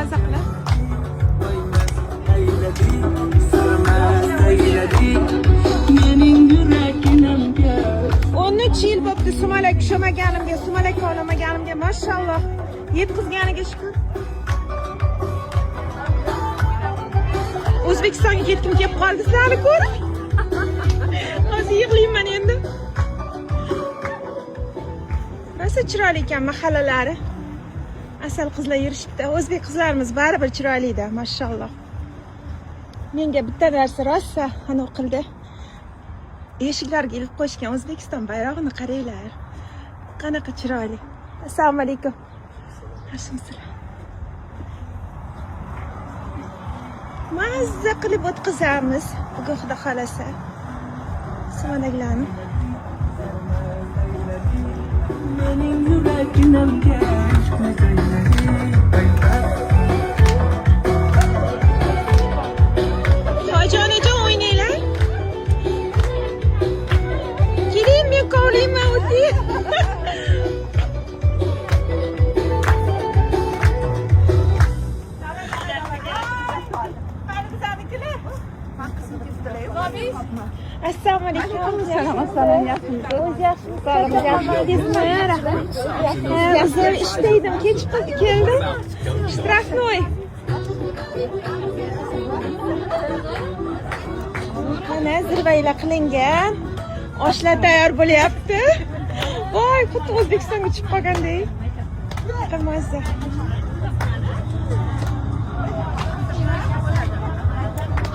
maza qiladi. 13 yil bo'pti sumalak tushamaganimga, sumalak olamaganimga, mashalloh. Yetkizganiga shukr. O'zbekistonga ketgim kelib qoldi sizlarni ko'rib. Hozir yig'layman endi. Rosa chiroyli ekan mahallalari. Asal qizlar yurishibdi. O'zbek qizlarimiz baribir chiroyli-da, mashalloh. Menga bitta narsa rosa aniq qildi. Eshiklarga ilib qo'yishgan O'zbekiston bayrog'ini qaranglar. Qanaqa chiroyli. Assalomu alaykum. Rahmatulloh. Mazza qilib o'tkazamiz, bugun Xudo xolasa. Sumalaklarni. Mening yuragimga Toyjonajon o'ynanglar. Keling, men kovlayman o'ting. Assalomu alaykum. Assalomu O'zim ishlaydim, kechib keldim. Shtrafnoy. Mana zirvaylar qilingan. Oshlar tayyor bo'lyapti. Voy, xuddi O'zbekistonga chiqib qolgandek. Qilmazdi.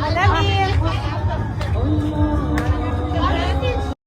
Mana men